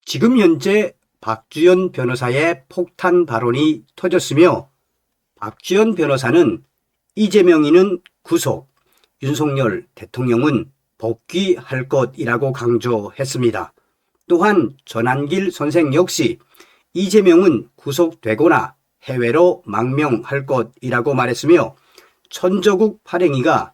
지금 현재 박주연 변호사의 폭탄 발언이 터졌으며 박주연 변호사는 이재명이는 구속, 윤석열 대통령은 복귀할 것이라고 강조했습니다. 또한 전한길 선생 역시 이재명은 구속되거나 해외로 망명할 것이라고 말했으며 천저국 발행위가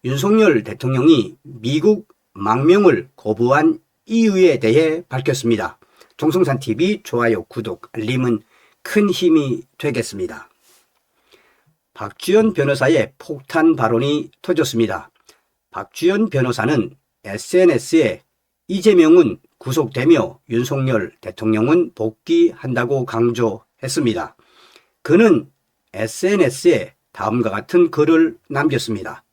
윤석열 대통령이 미국 망명을 거부한 이유에 대해 밝혔습니다. 동성산TV 좋아요, 구독, 알림은 큰 힘이 되겠습니다. 박주연 변호사의 폭탄 발언이 터졌습니다. 박주연 변호사는 SNS에 이재명은 구속되며 윤석열 대통령은 복귀한다고 강조했습니다. 그는 SNS에 다음과 같은 글을 남겼습니다.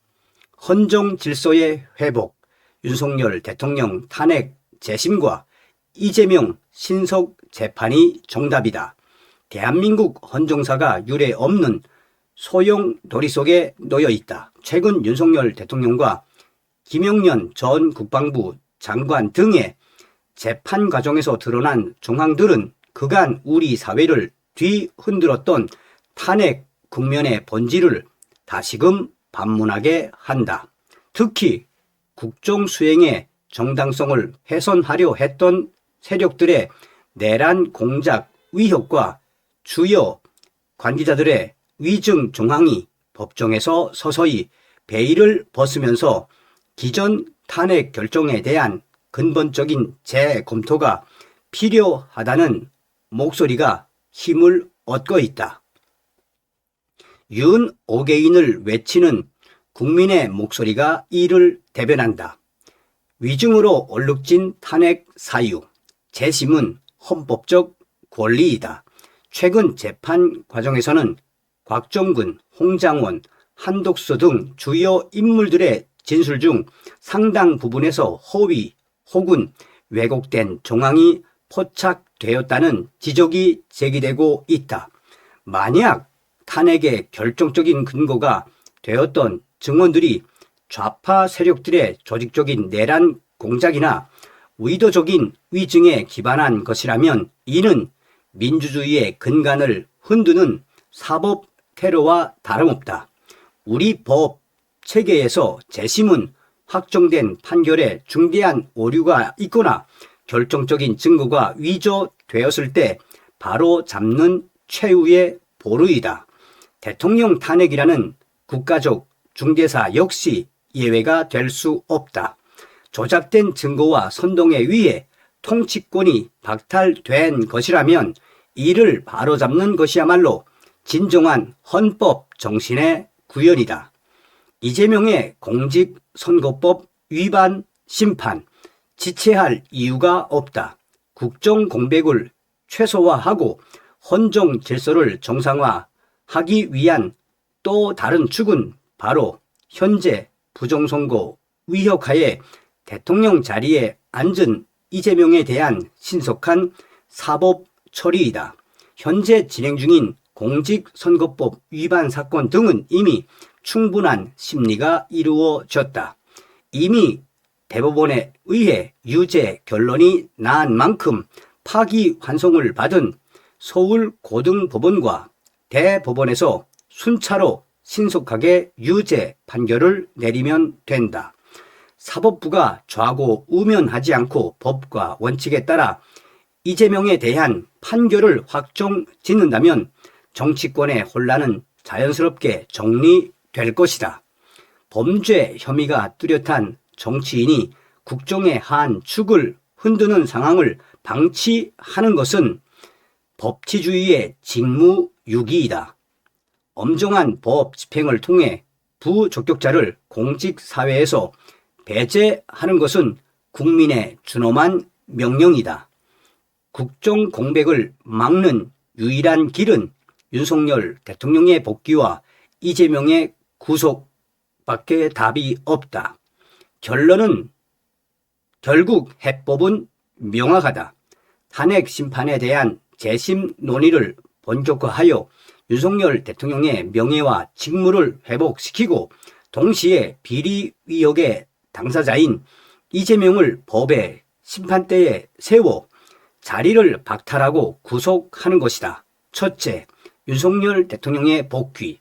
헌정 질서의 회복, 윤석열 대통령 탄핵 재심과 이재명 신속 재판이 정답이다. 대한민국 헌정사가 유례 없는 소용 도리 속에 놓여 있다. 최근 윤석열 대통령과 김용년 전 국방부 장관 등의 재판 과정에서 드러난 정황들은 그간 우리 사회를 뒤흔들었던 탄핵 국면의 본질을 다시금 반문하게 한다. 특히 국정 수행의 정당성을 훼손하려 했던 세력들의 내란 공작 위협과 주요 관계자들의 위증 정황이 법정에서 서서히 베일을 벗으면서 기존 탄핵 결정에 대한 근본적인 재검토가 필요하다는 목소리가 힘을 얻고 있다. 윤 5개인을 외치는 국민의 목소리가 이를 대변한다. 위증으로 얼룩진 탄핵 사유, 재심은 헌법적 권리이다. 최근 재판 과정에서는 곽정근, 홍장원, 한독수 등 주요 인물들의 진술 중 상당 부분에서 허위 혹은 왜곡된 정황이 포착되었다는 지적이 제기되고 있다. 만약 탄핵의 결정적인 근거가 되었던 증언들이 좌파 세력들의 조직적인 내란 공작이나 의도적인 위증에 기반한 것이라면 이는 민주주의의 근간을 흔드는 사법 테러와 다름없다. 우리 법 체계에서 재심은 확정된 판결에 중대한 오류가 있거나 결정적인 증거가 위조되었을 때 바로 잡는 최후의 보루이다. 대통령 탄핵이라는 국가적 중대사 역시 예외가 될 수 없다. 조작된 증거와 선동에 의해 통치권이 박탈된 것이라면 이를 바로잡는 것이야말로 진정한 헌법 정신의 구현이다. 이재명의 공직선거법 위반 심판, 지체할 이유가 없다. 국정 공백을 최소화하고 헌정 질서를 정상화하기 위한 또 다른 축은 바로 현재 부정선거 위협하에 대통령 자리에 앉은 이재명에 대한 신속한 사법 처리이다. 현재 진행 중인 공직선거법 위반 사건 등은 이미 충분한 심리가 이루어졌다. 이미 대법원에 의해 유죄 결론이 난 만큼 파기환송을 받은 서울고등법원과 대법원에서 순차로 신속하게 유죄 판결을 내리면 된다. 사법부가 좌고우면하지 않고 법과 원칙에 따라 이재명에 대한 판결을 확정 짓는다면 정치권의 혼란은 자연스럽게 정리될 것이다. 범죄 혐의가 뚜렷한 정치인이 국정의 한 축을 흔드는 상황을 방치하는 것은 법치주의의 직무유기이다. 엄정한 법 집행을 통해 부적격자를 공직사회에서 배제하는 것은 국민의 준엄한 명령이다. 국정 공백을 막는 유일한 길은 윤석열 대통령의 복귀와 이재명의 구속밖에 답이 없다. 결론은 결국 해법은 명확하다. 탄핵 심판에 대한 재심 논의를 본격화하여 윤석열 대통령의 명예와 직무를 회복시키고 동시에 비리 의혹의 당사자인 이재명을 법의 심판대에 세워 자리를 박탈하고 구속하는 것이다. 첫째, 윤석열 대통령의 복귀.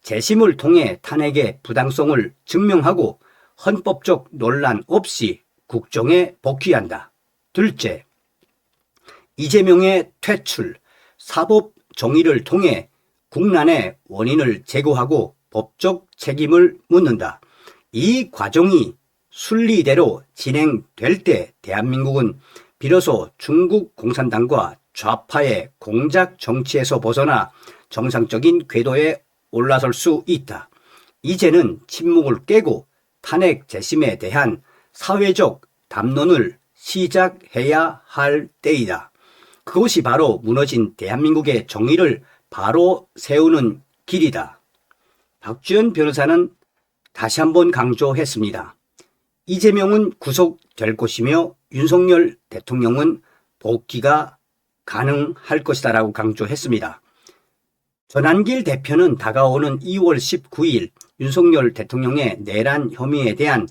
재심을 통해 탄핵의 부당성을 증명하고 헌법적 논란 없이 국정에 복귀한다. 둘째, 이재명의 퇴출, 사법 정의를 통해 국난의 원인을 제거하고 법적 책임을 묻는다. 이 과정이 순리대로 진행될 때 대한민국은 비로소 중국 공산당과 좌파의 공작 정치에서 벗어나 정상적인 궤도에 올라설 수 있다. 이제는 침묵을 깨고 탄핵 재심에 대한 사회적 담론을 시작해야 할 때이다. 그것이 바로 무너진 대한민국의 정의를 바로 세우는 길이다. 박주연 변호사는 다시 한번 강조했습니다. 이재명은 구속될 것이며 윤석열 대통령은 복귀가 가능할 것이다 라고 강조했습니다. 전한길 대표는 다가오는 2월 19일 윤석열 대통령의 내란 혐의에 대한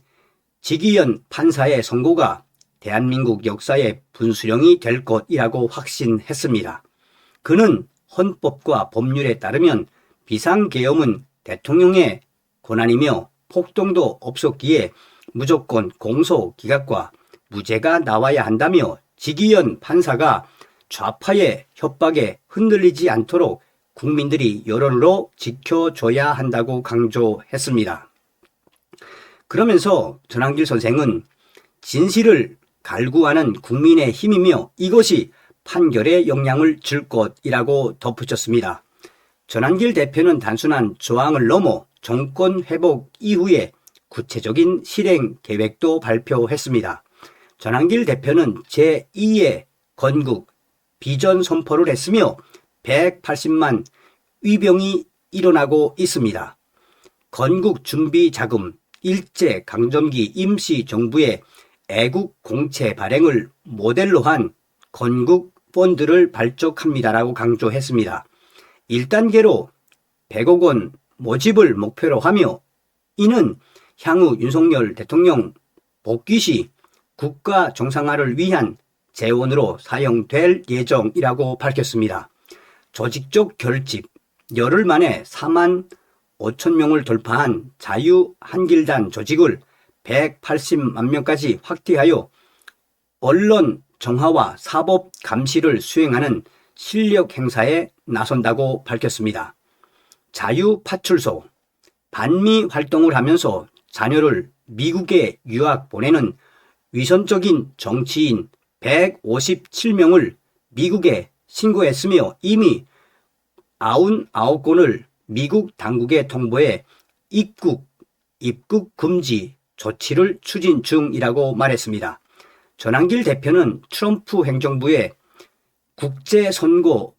지기현 판사의 선고가 대한민국 역사의 분수령이 될 것이라고 확신했습니다. 그는 헌법과 법률에 따르면 비상계엄은 대통령의 권한이며 폭동도 없었기에 무조건 공소기각과 무죄가 나와야 한다며 지기현 판사가 좌파의 협박에 흔들리지 않도록 국민들이 여론으로 지켜줘야 한다고 강조했습니다. 그러면서 전한길 선생은 진실을 갈구하는 국민의 힘이며 이것이 판결에 영향을 줄 것이라고 덧붙였습니다. 전한길 대표는 단순한 조항을 넘어 정권 회복 이후에 구체적인 실행 계획도 발표했습니다. 전한길 대표는 제2의 건국 비전 선포를 했으며 180만 위병이 일어나고 있습니다. 건국 준비 자금, 일제 강점기 임시 정부의 애국 공채 발행을 모델로 한 건국 펀드를 발족합니다라고 강조했습니다. 1단계로 100억 원 모집을 목표로 하며 이는 향후 윤석열 대통령 복귀 시 국가 정상화를 위한 재원으로 사용될 예정이라고 밝혔습니다. 조직적 결집, 열흘 만에 4만 5천 명을 돌파한 자유한길단 조직을 180만 명까지 확대하여 언론 정화와 사법 감시를 수행하는 실력 행사에 나선다고 밝혔습니다. 자유파출소, 반미 활동을 하면서 자녀를 미국에 유학 보내는 위선적인 정치인 157명을 미국에 신고했으며 이미 99건을 미국 당국에 통보해 입국 금지 조치를 추진 중이라고 말했습니다. 전한길 대표는 트럼프 행정부의 국제선거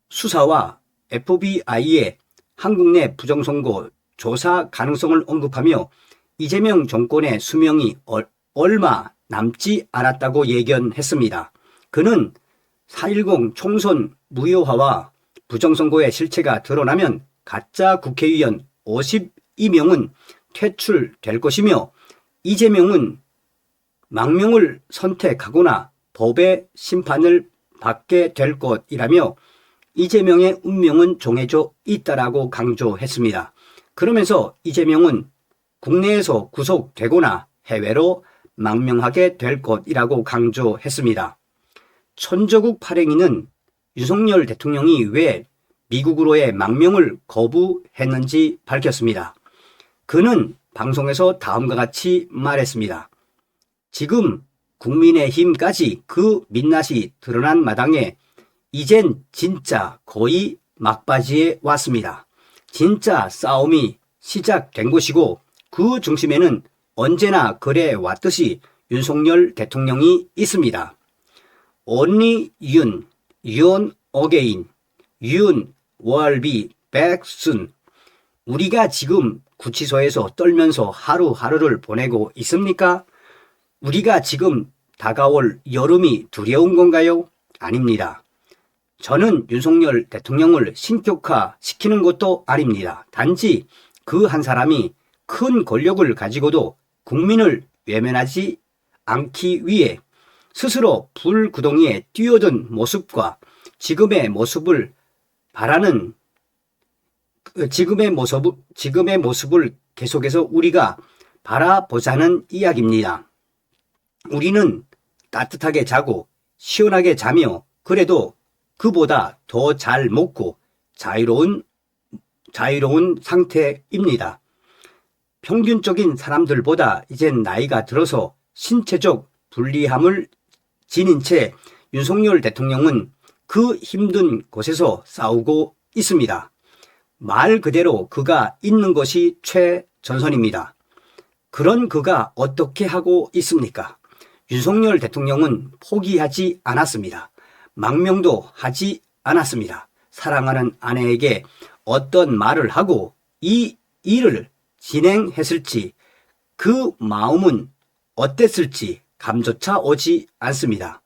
수사와 FBI의 한국 내 부정선거 조사 가능성을 언급하며 이재명 정권의 수명이 얼마 남지 않았다고 예견했습니다. 그는 4.10 총선 무효화와 부정선거의 실체가 드러나면 가짜 국회의원 52명은 퇴출될 것이며 이재명은 망명을 선택하거나 법의 심판을 받게 될 것이라며 이재명의 운명은 정해져 있다라고 강조했습니다. 그러면서 이재명은 국내에서 구속되거나 해외로 망명하게 될 것이라고 강조했습니다. 천저국 발행인은 윤석열 대통령이 왜 미국으로의 망명을 거부했는지 밝혔습니다. 그는 방송에서 다음과 같이 말했습니다. 지금 국민의힘까지 그 민낯이 드러난 마당에 이젠 진짜 거의 막바지에 왔습니다. 진짜 싸움이 시작된 것이고 그 중심에는 언제나 그래 왔듯이 윤석열 대통령이 있습니다. Only 윤, 윤 어게인, 윤 will be back soon. 우리가 지금 구치소에서 떨면서 하루하루를 보내고 있습니까? 우리가 지금 다가올 여름이 두려운 건가요? 아닙니다. 저는 윤석열 대통령을 신격화시키는 것도 아닙니다. 단지 그 한 사람이 큰 권력을 가지고도 국민을 외면하지 않기 위해 스스로 불구덩이에 뛰어든 모습과 지금의 모습을 바라는 지금의 모습을 계속해서 우리가 바라보자는 이야기입니다. 우리는 따뜻하게 자고 시원하게 자며 그래도 그보다 더 잘 먹고 자유로운 상태입니다. 평균적인 사람들보다 이젠 나이가 들어서 신체적 불리함을 지닌 채 윤석열 대통령은 그 힘든 곳에서 싸우고 있습니다. 말 그대로 그가 있는 것이 최전선입니다. 그런 그가 어떻게 하고 있습니까? 윤석열 대통령은 포기하지 않았습니다. 망명도 하지 않았습니다. 사랑하는 아내에게 어떤 말을 하고 이 일을 진행했을지 그 마음은 어땠을지 감조차 오지 않습니다.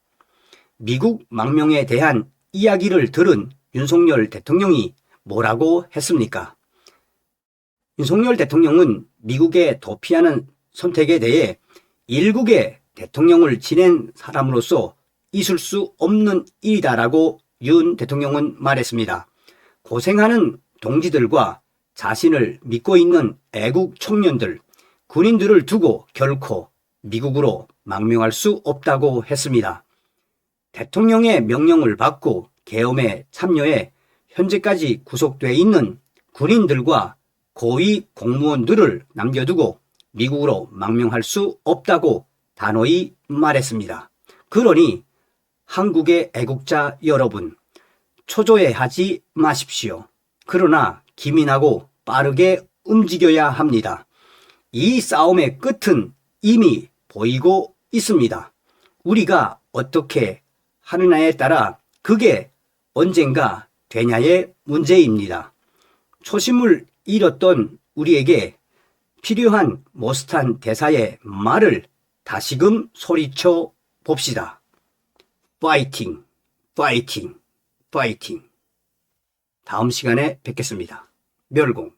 미국 망명에 대한 이야기를 들은 윤석열 대통령이 뭐라고 했습니까? 윤석열 대통령은 미국에 도피하는 선택에 대해 일국의 대통령을 지낸 사람으로서 있을 수 없는 일이다라고 윤 대통령은 말했습니다. 고생하는 동지들과 자신을 믿고 있는 애국 청년들, 군인들을 두고 결코 미국으로 망명할 수 없다고 했습니다. 대통령의 명령을 받고 계엄에 참여해 현재까지 구속돼 있는 군인들과 고위 공무원들을 남겨두고 미국으로 망명할 수 없다고 단호히 말했습니다. 그러니 한국의 애국자 여러분, 초조해하지 마십시오. 그러나 기민하고 빠르게 움직여야 합니다. 이 싸움의 끝은 이미 보이고 있습니다. 우리가 어떻게 하느냐에 따라 그게 언젠가 되냐의 문제입니다. 초심을 잃었던 우리에게 필요한 못슷한 대사의 말을 다시금 소리쳐 봅시다. 파이팅, 파이팅, 파이팅. 다음 시간에 뵙겠습니다. 멸공.